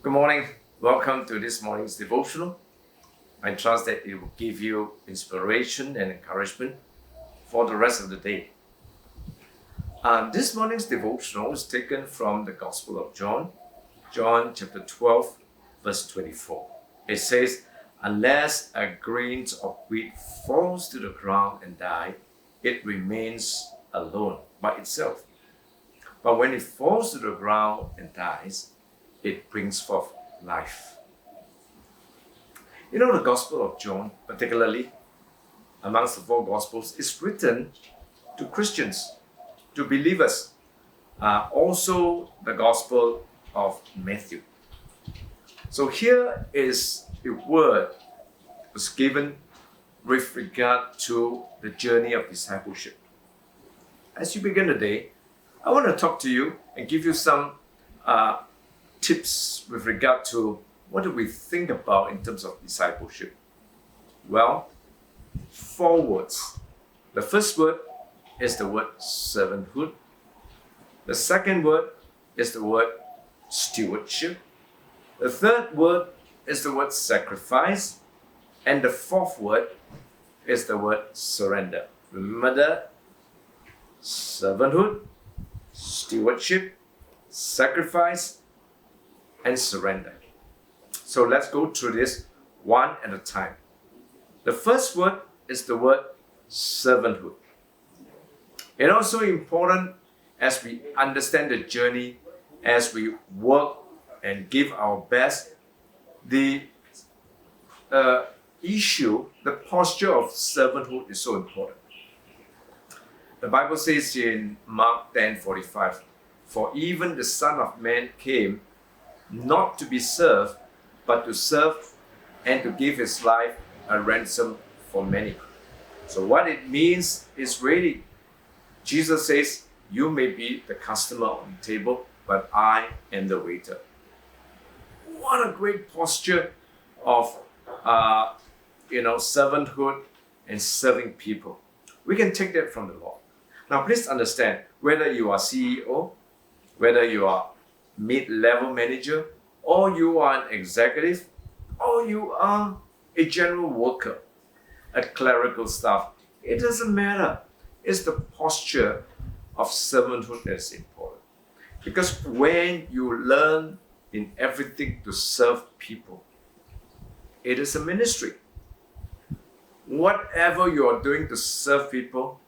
Good morning. Welcome to this morning's devotional. I trust that it will give you inspiration and encouragement for the rest of the day. This morning's devotional is taken from the Gospel of John, John chapter 12, verse 24. It says, "Unless a grain of wheat falls to the ground and dies, it remains alone by itself. But when it falls to the ground and dies, it brings forth life." You know, the Gospel of John, particularly amongst the four Gospels, is written to Christians, to believers. Also, the Gospel of Matthew. So here is a word that was given with regard to the journey of discipleship. As you begin the day, I want to talk to you and give you some tips with regard to what do we think about in terms of discipleship. Well, four words. The first word is the word servanthood. The second word is the word stewardship. The third word is the word sacrifice. And the fourth word is the word surrender. Remember that? Servanthood, stewardship, sacrifice, and surrender. So let's go through this one at a time. The first word is the word servanthood. It's also important as we understand the journey, as we work and give our best, the posture of servanthood is so important. The Bible says in Mark 10:45, "For even the Son of Man came not to be served, but to serve and to give his life a ransom for many." So what it means is really, Jesus says, you may be the customer on the table, but I am the waiter. What a great posture of servanthood and serving people. We can take that from the Lord. Now please understand, whether you are CEO, whether you are mid-level manager, or you are an executive, or you are a general worker, a clerical staff, it doesn't matter. It's the posture of servanthood that is important. Because when you learn in everything to serve people, it is a ministry. Whatever you are doing to serve people,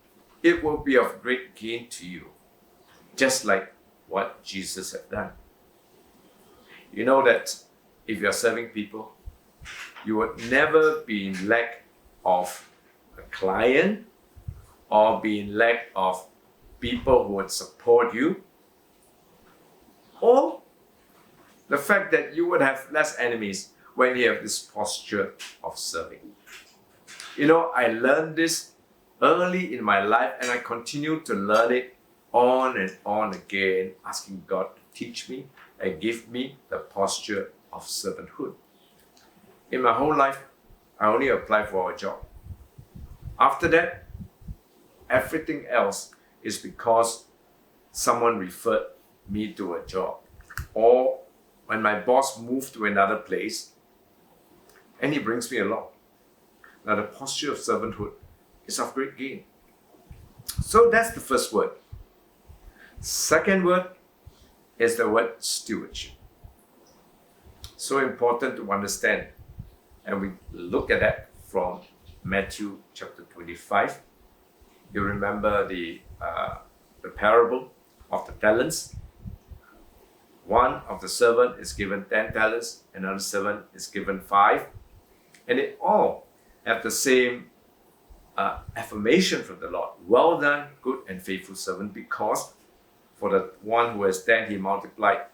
it will be of great gain to you, just like what Jesus had done. You know that if you are serving people, you would never be in lack of a client or be in lack of people who would support you, or the fact that you would have less enemies when you have this posture of serving. You know, I learned this early in my life and I continue to learn it on and on again, asking God to teach me and give me the posture of servanthood. In my whole life, I only applied for a job. After that, everything else is because someone referred me to a job, or when my boss moved to another place and he brings me along. Now the posture of servanthood is of great gain. So that's the first word. Second word is the word stewardship. So important to understand. And we look at that from Matthew chapter 25. You remember the parable of the talents. One of the servant is given 10 talents, another servant is given 5. And they all have the same affirmation from the Lord. "Well done, good and faithful servant," because for the one who has 10, he multiplied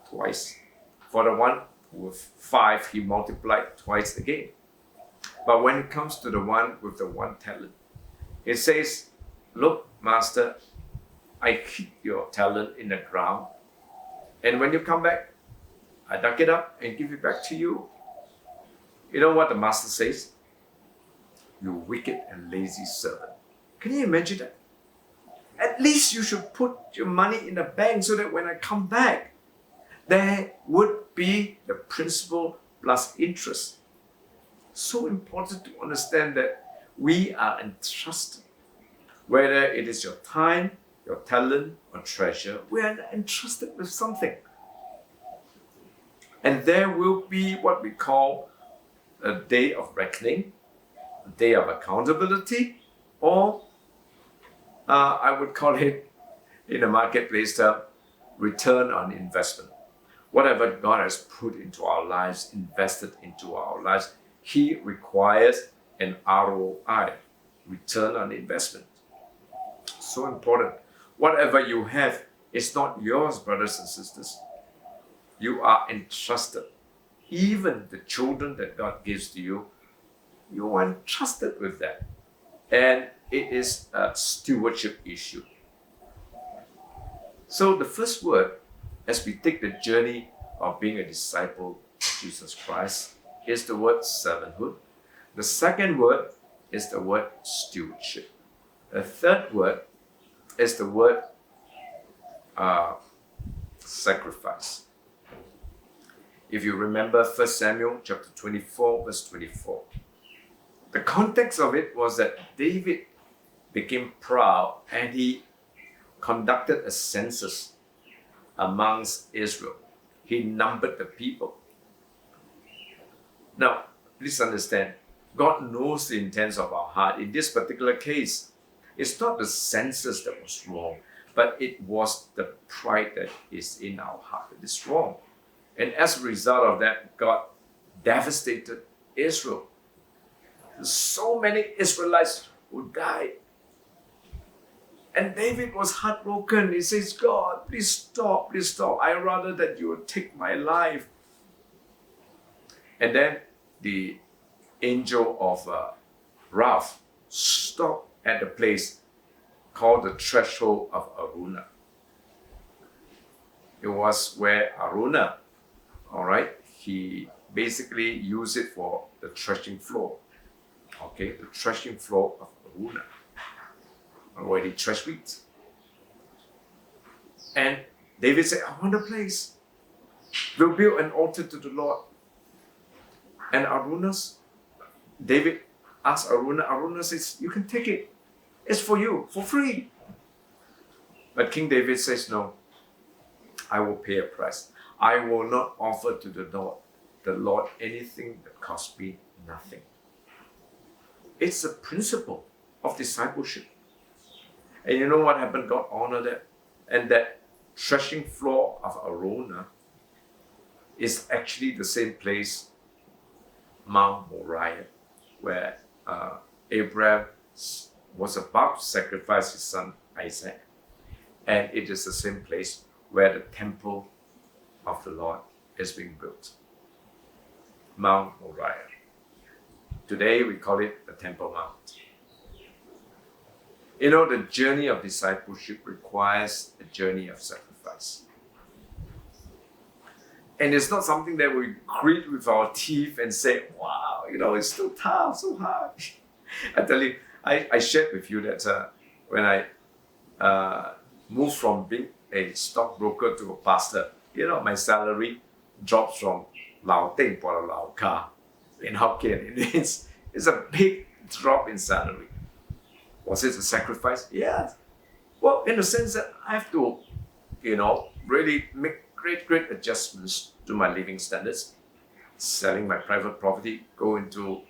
twice. For the one with 5, he multiplied twice again. But when it comes to the one with the 1 talent, it says, "Look, master, I hid your talent in the ground, and when you come back, I dug it up and give it back to you." You know what the master says? "You wicked and lazy servant." Can you imagine that? At least you should put your money in the bank so that when I come back, there would be the principal plus interest. So important to understand that we are entrusted. Whether it is your time, your talent, or treasure, we are entrusted with something. And there will be what we call a day of reckoning, a day of accountability, or I would call it, in the marketplace term, return on investment. Whatever God has put into our lives, invested into our lives, He requires an ROI, return on investment. So important. Whatever you have is not yours, brothers and sisters. You are entrusted. Even the children that God gives to you, you are entrusted with that. And it is a stewardship issue. So the first word, as we take the journey of being a disciple of Jesus Christ, is the word servanthood. The second word is the word stewardship. The third word is the word sacrifice. If you remember 1 Samuel chapter 24, verse 24, the context of it was that David became proud and he conducted a census amongst Israel. He numbered the people. Now, please understand, God knows the intents of our heart. In this particular case, it's not the census that was wrong, but it was the pride that is in our heart that is wrong. And as a result of that, God devastated Israel. So many Israelites who died. And David was heartbroken. He says, God, please stop, please stop. I rather that you would take my life. And then the angel of wrath stopped at the place called the threshold of Araunah. It was where Araunah, he basically used it for the threshing floor. Okay, the threshing floor of Araunah, where they thresh wheat. And David said, I want a place. We'll build an altar to the Lord. And David asked Araunah says, you can take it. It's for you, for free. But King David says, no, I will pay a price. I will not offer to the Lord anything that costs me nothing. It's a principle of discipleship. And you know what happened? God honored that. And that threshing floor of Araunah is actually the same place, Mount Moriah, where Abraham was about to sacrifice his son Isaac. And it is the same place where the temple of the Lord is being built. Mount Moriah. Today we call it the Temple Mount. You know, the journey of discipleship requires a journey of sacrifice. And it's not something that we grit with our teeth and say, wow, it's so tough, so hard. I tell you, I shared with you that when I moved from being a stockbroker to a pastor, my salary drops from Lao Ting for a Lao Ka in Hokkien. It's a big drop in salary. Was it a sacrifice? Yes. Well, in the sense that I have to, really make great adjustments to my living standards. Selling my private property, go into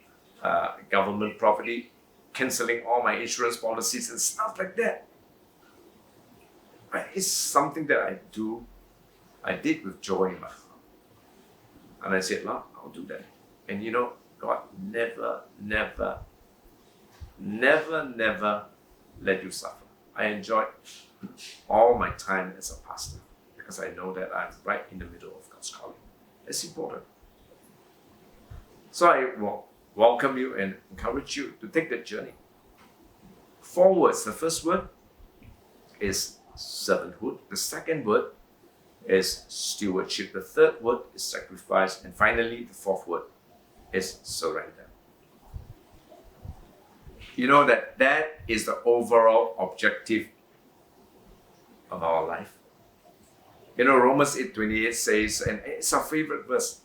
government property, cancelling all my insurance policies and stuff like that. But it's something that I did with joy in my heart. And I said, Lord, I'll do that. And God never let you suffer. I enjoyed all my time as a pastor because I know that I'm right in the middle of God's calling. It's important. So I welcome you and encourage you to take that journey. 4 words. The first word is servanthood. The second word is stewardship. The third word is sacrifice. And finally, the fourth word is surrender. You know that is the overall objective of our life. Romans 8:28 says, and it's our favorite verse,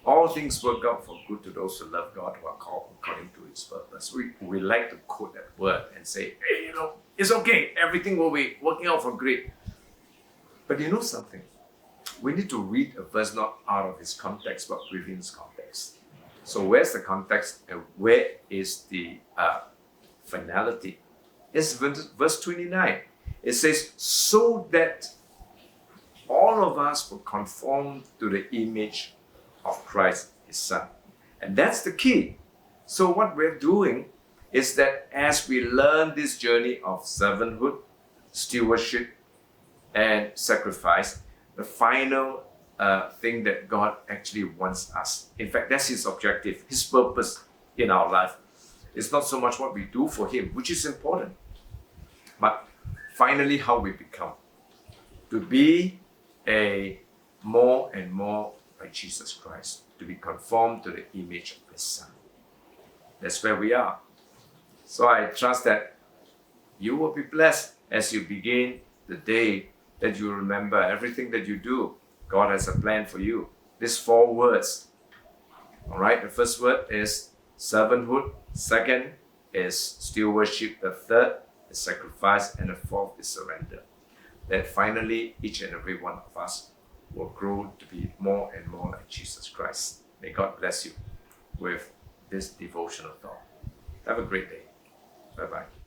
all things work out for good to those who love God, who are called according to His purpose. We like to quote that word and say, hey, it's okay, everything will be working out for great. But you know something? We need to read a verse not out of its context, but within its context. So where's the context and where is the finality? It's verse 29. It says, so that all of us will conform to the image of Christ, His Son. And that's the key. So what we're doing is that as we learn this journey of servanthood, stewardship, and sacrifice, the final thing that God actually wants us. In fact, that's His objective, His purpose in our life. It's not so much what we do for Him, which is important, but finally how we become. To be a more and more like Jesus Christ, to be conformed to the image of His Son. That's where we are. So I trust that you will be blessed as you begin the day, that you remember everything that you do. God has a plan for you. These 4 words. All right, the first word is servanthood. Second is stewardship. The third is sacrifice. And the fourth is surrender. That finally each and every one of us will grow to be more and more like Jesus Christ. May God bless you with this devotional thought. Have a great day. Bye-bye.